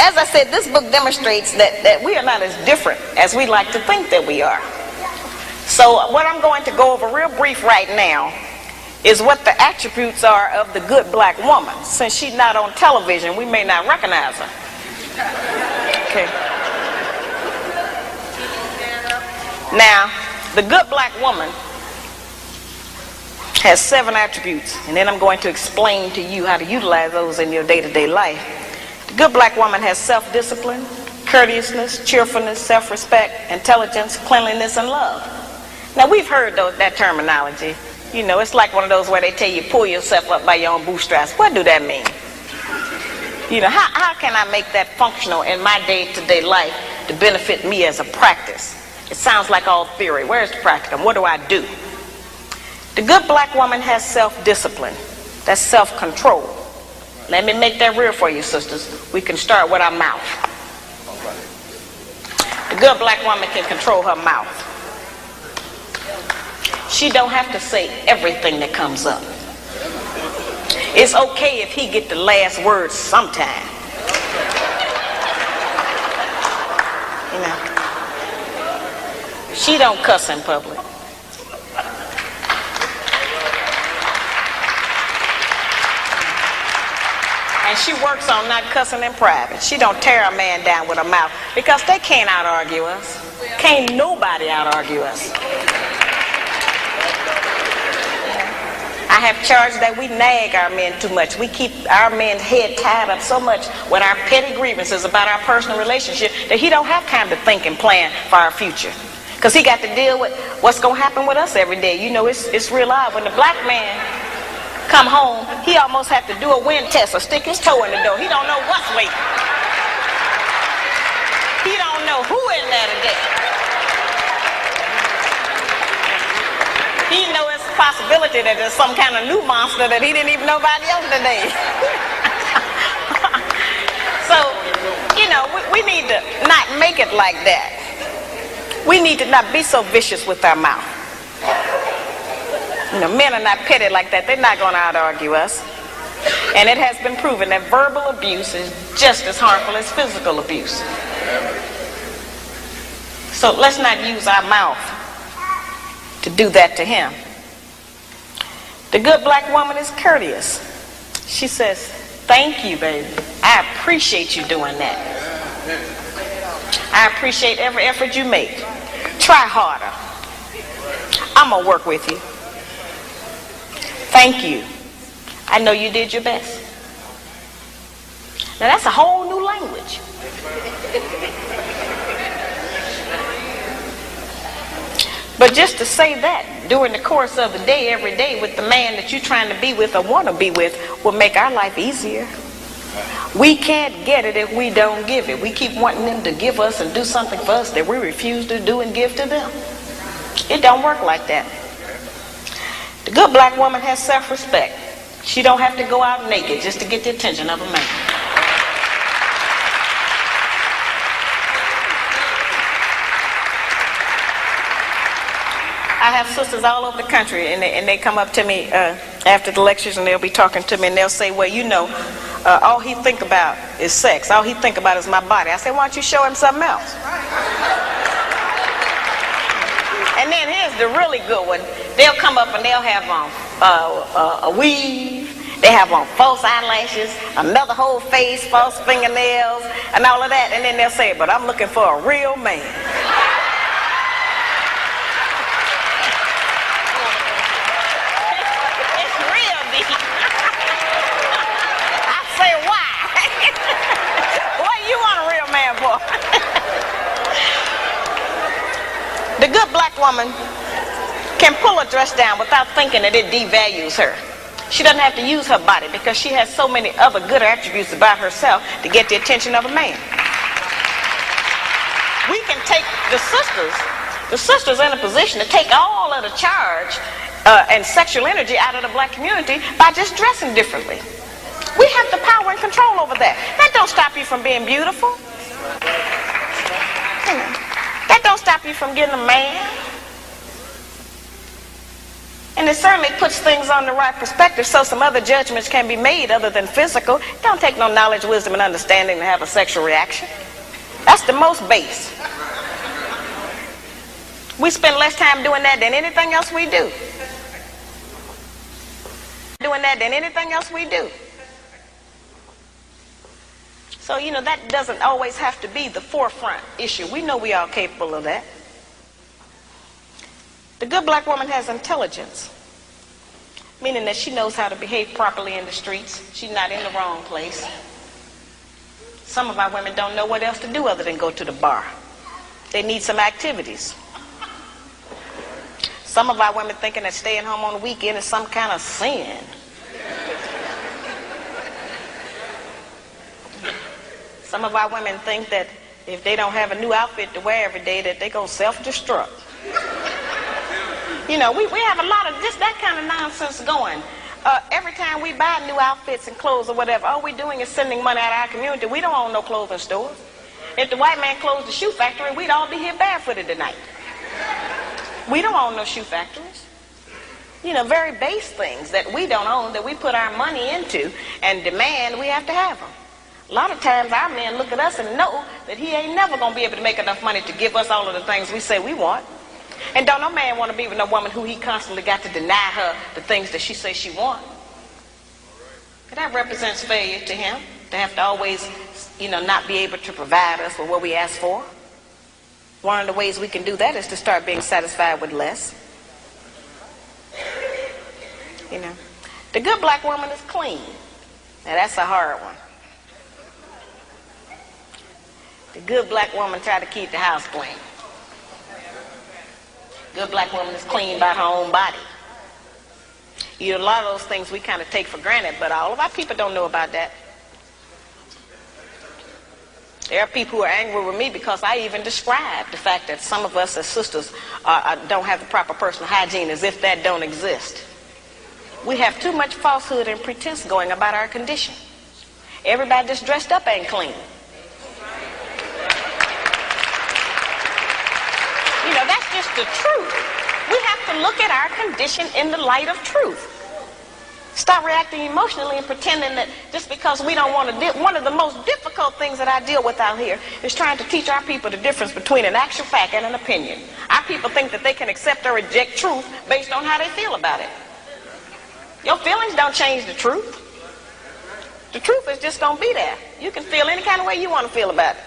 as I said, this book demonstrates that we are not as different as we like to think that we are. So what I'm going to go over real brief right now is what the attributes are of the good black woman. Since she's not on television, we may not recognize her. Okay. Now, the good black woman has 7 attributes, and then I'm going to explain to you how to utilize those in your day-to-day life. The good black woman has self-discipline, courteousness, cheerfulness, self-respect, intelligence, cleanliness, and love. Now, we've heard that terminology. You know, it's like one of those where they tell you pull yourself up by your own bootstraps. What do that mean? You know, how can I make that functional in my day-to-day life to benefit me as a practice? It sounds like all theory. Where's the practicum? What do I do? The good black woman has self-discipline. That's self-control. Let me make that real for you, sisters. We can start with our mouth. The good black woman can control her mouth. She don't have to say everything that comes up. It's okay if he get the last word sometime. You know, she don't cuss in public. And she works on not cussing in private. She don't tear a man down with her mouth because they can't out-argue us. Can't nobody out-argue us. I have charged that we nag our men too much. We keep our men's head tied up so much with our petty grievances about our personal relationship that he don't have time to think and plan for our future. Because he got to deal with what's going to happen with us every day. You know, it's real odd. When the black man come home, he almost have to do a wind test or stick his toe in the door. He don't know what's waiting. He don't know who in there today. He know it's a possibility that there's some kind of new monster that he didn't even know about yesterday. So, you know, we need to not make it like that. We need to not be so vicious with our mouth. You know, men are not petty like that. They're not going to out-argue us. And it has been proven that verbal abuse is just as harmful as physical abuse. So let's not use our mouth to do that to him. The good black woman is courteous. She says, thank you, baby. I appreciate you doing that. I appreciate every effort you make. Try harder. I'm going to work with you. Thank you. I know you did your best. Now that's a whole new language. But just to say that during the course of the day, every day, with the man that you're trying to be with or want to be with, will make our life easier. We can't get it if we don't give it. We keep wanting them to give us and do something for us that we refuse to do and give to them. It don't work like that. The good black woman has self-respect. She don't have to go out naked just to get the attention of a man. I have sisters all over the country, and they come up to me after the lectures, and they'll be talking to me, and they'll say, well, you know, all he think about is sex. All he think about is my body. I say, why don't you show him something else? And then here's the really good one. They'll come up and they'll have on a weave. They have on false eyelashes, another whole face, false fingernails, and all of that. And then they'll say, but I'm looking for a real man. It's real deep. I say, why? What do you want a real man for? The good black woman can pull a dress down without thinking that it devalues her. She doesn't have to use her body because she has so many other good attributes about herself to get the attention of a man. We can take the sisters in a position to take all of the charge and sexual energy out of the black community by just dressing differently. We have the power and control over that. That don't stop you from being beautiful. That don't stop you from getting a man. And And it certainly puts things on the right perspective so some other judgments can be made other than physical. It don't take no knowledge, wisdom, and understanding to have a sexual reaction. That's the most base. We spend less time doing that than anything else we do. So, you know, that doesn't always have to be the forefront issue. We know we are capable of that. The good black woman has intelligence, meaning that she knows how to behave properly in the streets. She's not in the wrong place. Some of our women don't know what else to do other than go to the bar. They need some activities. Some of our women thinking that staying home on the weekend is some kind of sin. Some of our women think that if they don't have a new outfit to wear every day, that they're going to self-destruct. You know, we have a lot of just that kind of nonsense going. Every time we buy new outfits and clothes or whatever, all we're doing is sending money out of our community. We don't own no clothing stores. If the white man closed the shoe factory, we'd all be here barefooted tonight. We don't own no shoe factories. You know, very base things that we don't own, that we put our money into and demand we have to have them. A lot of times our men look at us and know that he ain't never going to be able to make enough money to give us all of the things we say we want. And don't no man want to be with no woman who he constantly got to deny her the things that she says she wants. That represents failure to him, to have to always, you know, not be able to provide us with what we ask for. One of the ways we can do that is to start being satisfied with less. You know, the good black woman is clean. Now that's a hard one. The good black woman try to keep the house clean. Good black woman is clean by her own body. You know, a lot of those things we kind of take for granted, but all of our people don't know about that. There are people who are angry with me because I even described the fact that some of us as sisters don't have the proper personal hygiene, as if that don't exist. We have too much falsehood and pretense going about our condition. Everybody that's dressed up ain't clean. You know, that's just the truth. We have to look at our condition in the light of truth. Stop reacting emotionally and pretending that just because we don't want to deal. One of the most difficult things that I deal with out here is trying to teach our people the difference between an actual fact and an opinion. Our people think that they can accept or reject truth based on how they feel about it. Your feelings don't change the truth. The truth is just going to be there. You can feel any kind of way you want to feel about it.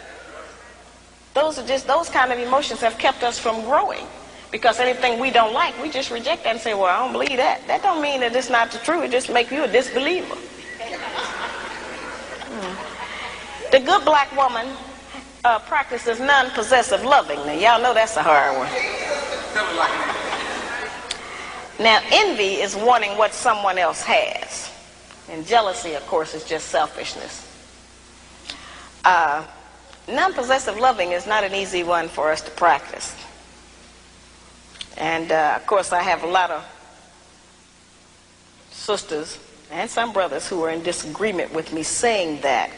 Those kind of emotions have kept us from growing. Because anything we don't like, we just reject that and say, well, I don't believe that. That don't mean that it's not the truth. It just makes you a disbeliever. The good black woman practices non-possessive loving. Now, y'all know that's a hard one. Now, envy is wanting what someone else has. And jealousy, of course, is just selfishness. Non-possessive loving is not an easy one for us to practice. And, of course, I have a lot of sisters and some brothers who are in disagreement with me saying that.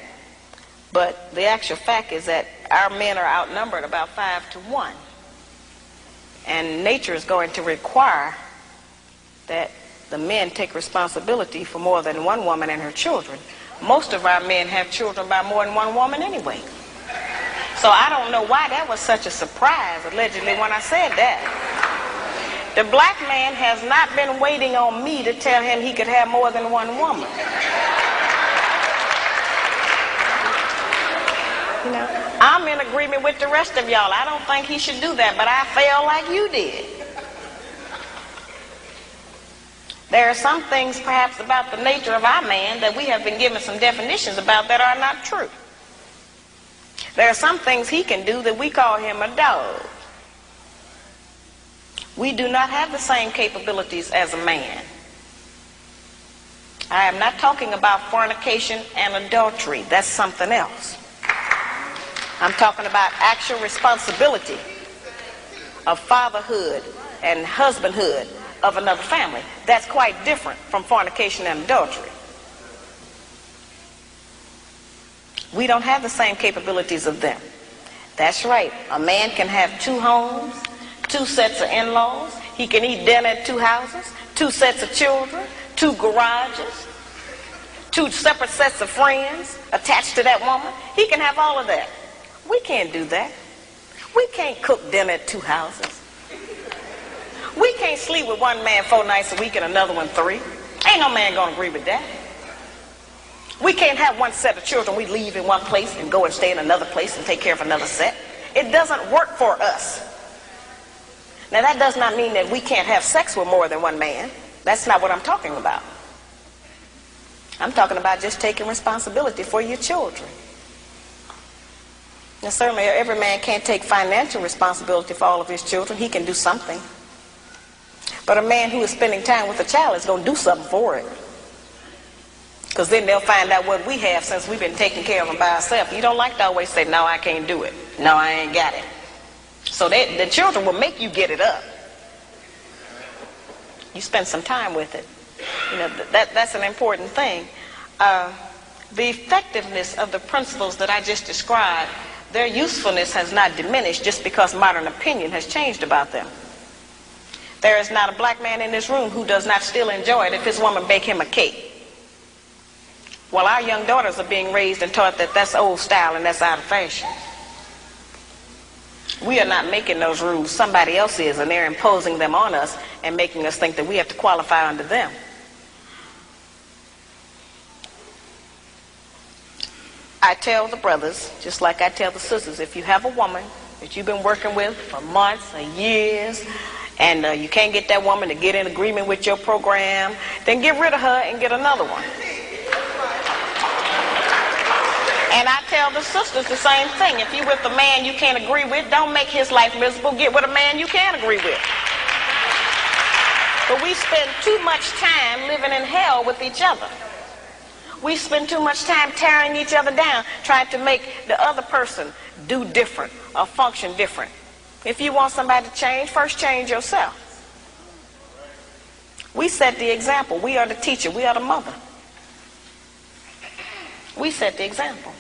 But the actual fact is that our men are outnumbered about 5-1. And nature is going to require that the men take responsibility for more than one woman and her children. Most of our men have children by more than one woman anyway. So I don't know why that was such a surprise, allegedly, when I said that. The black man has not been waiting on me to tell him he could have more than one woman. You know, I'm in agreement with the rest of y'all. I don't think he should do that, but I feel like you did. There are some things perhaps about the nature of our man that we have been given some definitions about that are not true. There are some things he can do that we call him a dog. We do not have the same capabilities as a man. I am not talking about fornication and adultery. That's something else. I'm talking about actual responsibility of fatherhood and husbandhood of another family. That's quite different from fornication and adultery. We don't have the same capabilities of them. That's right. A man can have 2 homes, 2 sets of in-laws. He can eat dinner at 2 houses, 2 sets of children, 2 garages, 2 separate sets of friends attached to that woman. He can have all of that. We can't do that. We can't cook dinner at 2 houses. We can't sleep with one man 4 nights a week and another one 3. Ain't no man gonna agree with that. We can't have 1 set of children we leave in one place and go and stay in another place and take care of another set. It doesn't work for us. Now that does not mean that we can't have sex with more than 1 man. That's not what I'm talking about. I'm talking about just taking responsibility for your children. Now certainly every man can't take financial responsibility for all of his children. He can do something. But a man who is spending time with a child is going to do something for it. Because then they'll find out what we have since we've been taking care of them by ourselves. You don't like to always say, no, I can't do it. No, I ain't got it. So the children will make you get it up. You spend some time with it. You know, that's an important thing. The effectiveness of the principles that I just described, their usefulness has not diminished just because modern opinion has changed about them. There is not a black man in this room who does not still enjoy it if his woman bake him a cake. Well, our young daughters are being raised and taught that that's old style and that's out of fashion. We are not making those rules. Somebody else is, and they're imposing them on us and making us think that we have to qualify under them. I tell the brothers, just like I tell the sisters, if you have a woman that you've been working with for months or years, and you can't get that woman to get in agreement with your program, then get rid of her and get another one. And I tell the sisters the same thing. If you're with a man you can't agree with, don't make his life miserable. Get with a man you can agree with. But we spend too much time living in hell with each other. We spend too much time tearing each other down, trying to make the other person do different or function different. If you want somebody to change, first change yourself. We set the example. We are the teacher. We are the mother. We set the example.